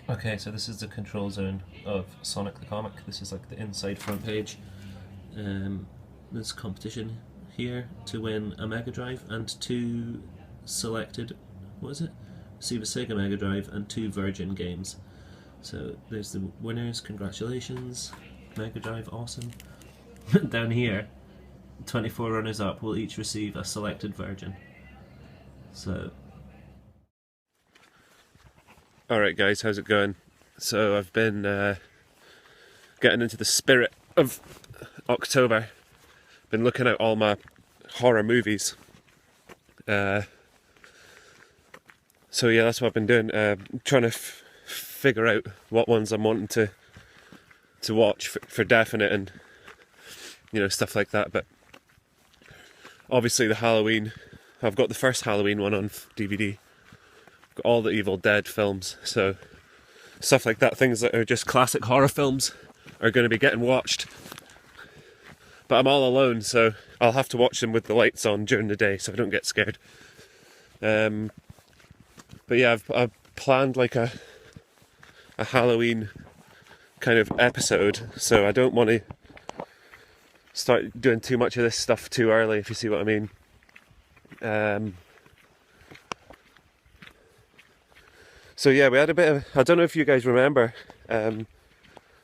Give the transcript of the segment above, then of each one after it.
Okay, so this is the control zone of Sonic the Comic. This is like the inside front page. There's competition here to win a Mega Drive and two selected, what is it? Sega Mega Drive and two Virgin games. So there's the winners, congratulations. Mega Drive, awesome. Down here, 24 runners up will each receive a selected Virgin. So. Alright guys, how's it going? So I've been getting into the spirit of October. Been looking at all my horror movies. So yeah, that's what I've been doing. Trying to figure out what ones I'm wanting to watch for definite, and stuff like that. But obviously the Halloween, I've got the first Halloween one on DVD. Got all the Evil Dead films, so stuff like that, things that are just classic horror films, are going to be getting watched. But I'm all alone, so I'll have to watch them with the lights on during the day so I don't get scared. But yeah, I've planned like a Halloween kind of episode, so I don't want to start doing too much of this stuff too early, if you see what I mean. So yeah, we had a bit of, I don't know if you guys remember,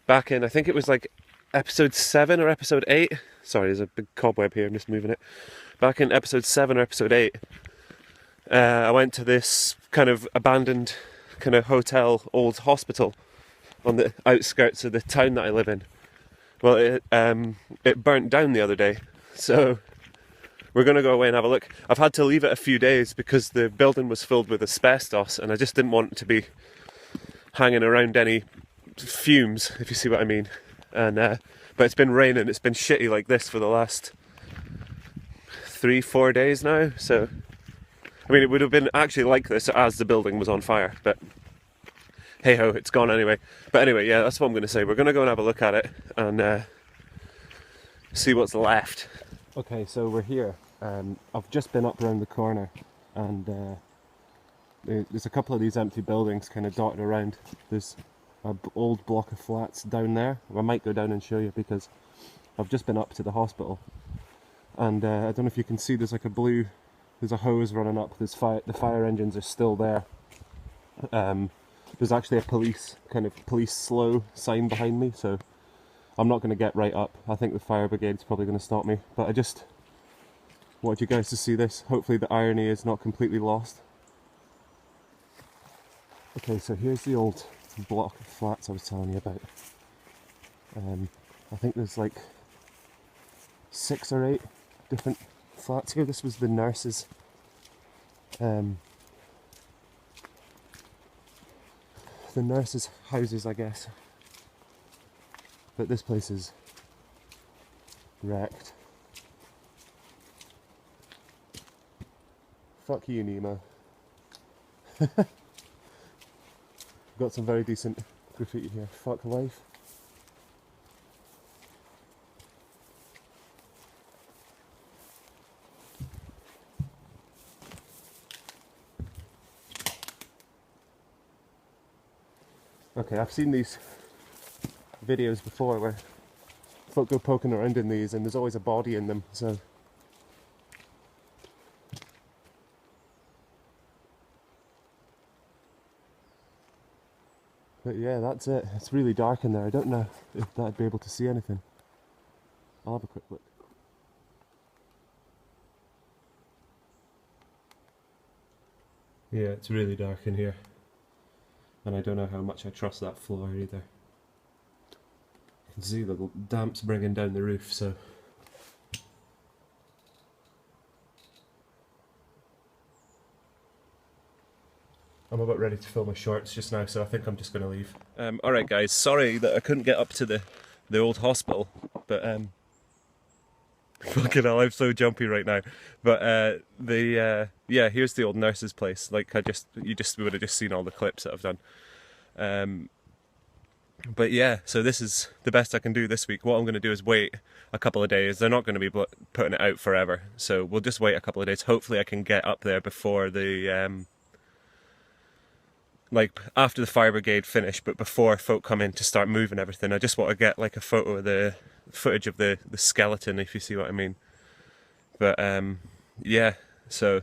back in, I think it was like episode 7 or episode 8, sorry there's a big cobweb here, I'm just moving it. Back in episode 7 or episode 8, I went to this kind of abandoned kind of hotel, old hospital on the outskirts of the town that I live in. Well, it burnt down the other day, so we're going to go away and have a look. I've had to leave it a few days because the building was filled with asbestos and I just didn't want to be hanging around any fumes, if you see what I mean. And but it's been raining, it's been shitty like this for the last 3-4 days now, so I mean it would have been actually like this as the building was on fire, but hey ho, it's gone anyway. But anyway, yeah, that's what I'm going to say. We're going to go and have a look at it and see what's left. Okay, so we're here. I've just been up around the corner and there's a couple of these empty buildings kind of dotted around. There's an old block of flats down there. I might go down and show you because I've just been up to the hospital. And I don't know if you can see, there's like there's a hose running up. The fire engines are still there. There's actually a police slow sign behind me, so I'm not going to get right up. I think the fire brigade's probably going to stop me, but I just wanted you guys to see this. Hopefully the irony is not completely lost. Okay, so here's the old block of flats I was telling you about. I think there's like 6 or 8 different flats here. This was the nurses' houses, I guess. But this place is wrecked. Fuck you, Nemo. Got some very decent graffiti here. Fuck life. Okay, I've seen these videos before where folk go poking around in these and there's always a body in them, so but yeah, that's it. It's really dark in there. I don't know if I'd be able to see anything. I'll have a quick look. Yeah, it's really dark in here. And I don't know how much I trust that floor either. You can see the damp's bringing down the roof, so I'm about ready to fill my shorts just now, so I think I'm just going to leave. Alright guys, sorry that I couldn't get up to the old hospital, but fucking hell, I'm so jumpy right now. But yeah, here's the old nurse's place. Like you would have just seen all the clips that I've done. But yeah, so this is the best I can do this week. What I'm going to do is wait a couple of days. They're not going to be putting it out forever, so we'll just wait a couple of days. Hopefully I can get up there before the like after the fire brigade finish, but before folk come in to start moving everything. I just want to get like a photo of the footage of the skeleton, if you see what I mean. But yeah, so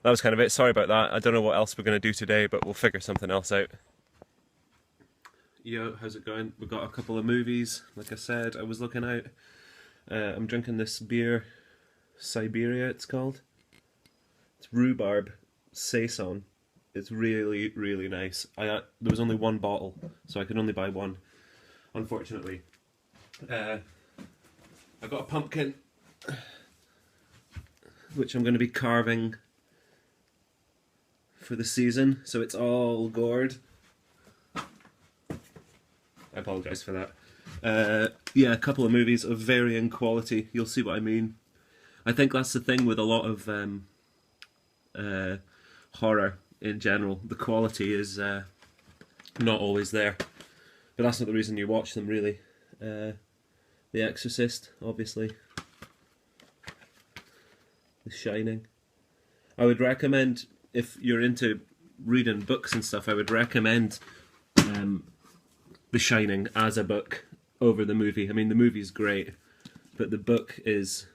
that was kind of it. Sorry about that. I don't know what else we're going to do today, but we'll figure something else out. Yo, how's it going? We've got a couple of movies, like I said, I was looking out. I'm drinking this beer, Siberia it's called. It's rhubarb saison. It's really, really nice. There was only one bottle, so I could only buy one, unfortunately. I got a pumpkin, which I'm going to be carving for the season, so it's all gourd. I apologise for that. Yeah, a couple of movies of varying quality. You'll see what I mean. I think that's the thing with a lot of horror in general. The quality is not always there. But that's not the reason you watch them, really. The Exorcist, obviously. The Shining. I would recommend, if you're into reading books and stuff, I would recommend The Shining as a book over the movie. I mean, the movie's great, but the book it's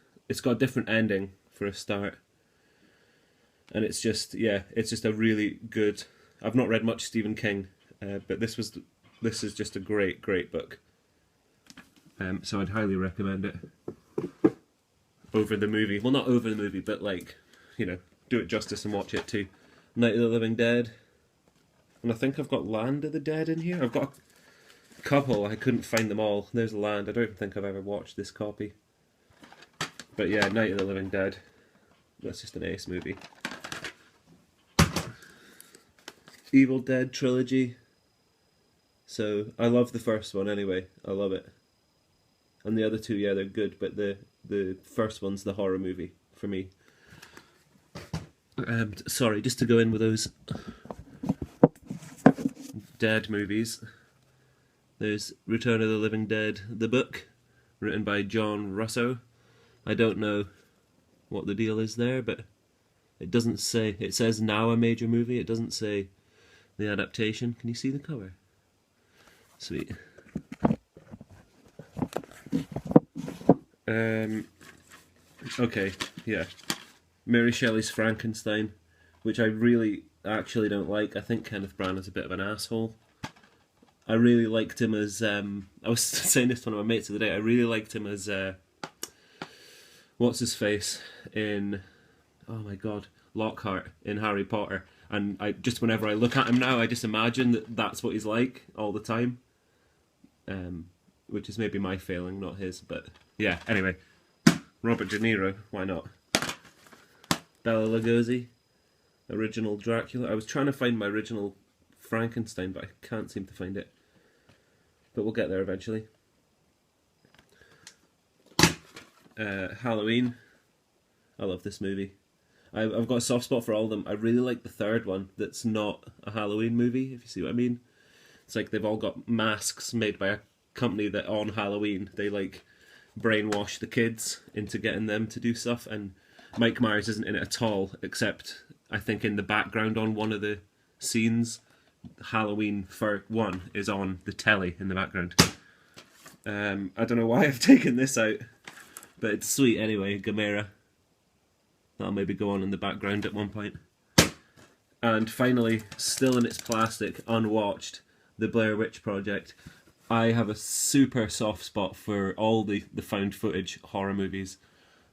got a different ending for a start. And it's just, yeah, it's just a really good... I've not read much Stephen King, but this is just a great, great book. So I'd highly recommend it over the movie. Well, not over the movie, but like, you know, do it justice and watch it too. Night of the Living Dead. And I think I've got Land of the Dead in here. I've got a couple, I couldn't find them all. There's Land, I don't even think I've ever watched this copy. But yeah, Night of the Living Dead. That's just an ace movie. Evil Dead trilogy. So, I love the first one anyway. I love it. And the other two, yeah, they're good, but the first one's the horror movie for me. Sorry, just to go in with those Dead movies. There's Return of the Living Dead, the book, written by John Russo. I don't know what the deal is there, but it doesn't say. It says now a major movie. It doesn't say the adaptation. Can you see the cover? Sweet. Okay, yeah. Mary Shelley's Frankenstein, which I really actually don't like. I think Kenneth Branagh is a bit of an asshole. I really liked him as... I was saying this to one of my mates the other day. I really liked him as... what's his face in... Oh my god. Lockhart in Harry Potter. And I just, whenever I look at him now, I just imagine that that's what he's like all the time. Which is maybe my failing, not his. But yeah, anyway. Robert De Niro, why not? Bela Lugosi, original Dracula. I was trying to find my original Frankenstein, but I can't seem to find it. But we'll get there eventually. Halloween. I love this movie. I've got a soft spot for all of them. I really like the third one that's not a Halloween movie, if you see what I mean. It's like they've all got masks made by a company that on Halloween they like brainwash the kids into getting them to do stuff, and Mike Myers isn't in it at all, except I think in the background on one of the scenes, Halloween for one is on the telly in the background. I don't know why I've taken this out, but it's sweet anyway. Gamera. That'll maybe go on in the background at one point. And finally, still in its plastic, unwatched, The Blair Witch Project. I have a super soft spot for all the found footage horror movies.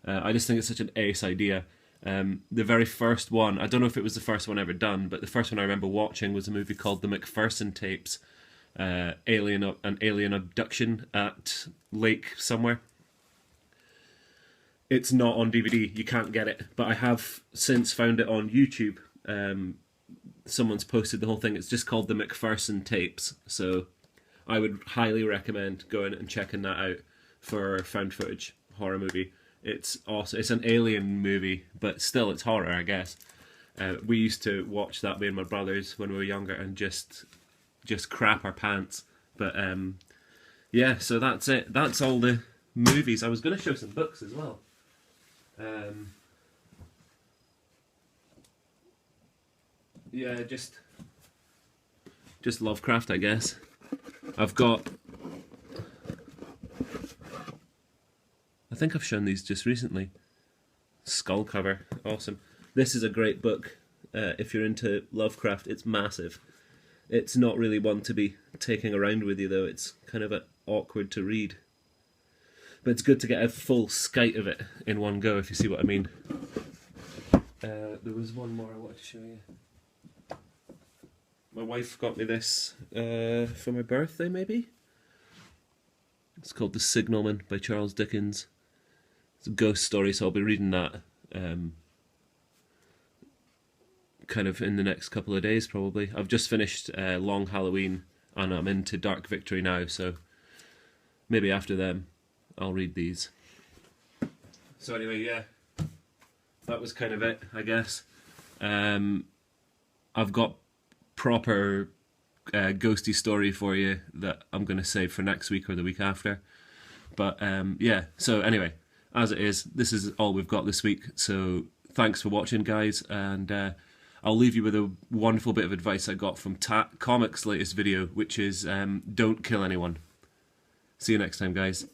I just think it's such an ace idea. The very first one, I don't know if it was the first one ever done, but the first one I remember watching was a movie called The McPherson Tapes, an alien abduction at Lake somewhere. It's not on DVD, you can't get it, but I have since found it on YouTube. Someone's posted the whole thing. It's just called The McPherson Tapes, so I would highly recommend going and checking that out for a found footage horror movie. It's awesome. It's an alien movie, but still it's horror, I guess. We used to watch that, me and my brothers, when we were younger, and just crap our pants. But yeah, so that's it. That's all the movies. I was going to show some books as well. Yeah, just just Lovecraft, I guess. I've got... I think I've shown these just recently. Skull cover, awesome. This is a great book if you're into Lovecraft. It's massive. It's not really one to be taking around with you though. It's kind of awkward to read. But it's good to get a full skite of it in one go, if you see what I mean. There was one more I wanted to show you. My wife got me this for my birthday, maybe? It's called The Signalman by Charles Dickens. It's a ghost story, so I'll be reading that kind of in the next couple of days, probably. I've just finished Long Halloween, and I'm into Dark Victory now, so maybe after them I'll read these. So anyway, yeah, that was kind of it, I guess. I've got proper ghosty story for you that I'm going to save for next week or the week after. But yeah, so anyway, as it is, this is all we've got this week. So thanks for watching, guys, and I'll leave you with a wonderful bit of advice I got from Comics' latest video, which is don't kill anyone. See you next time, guys.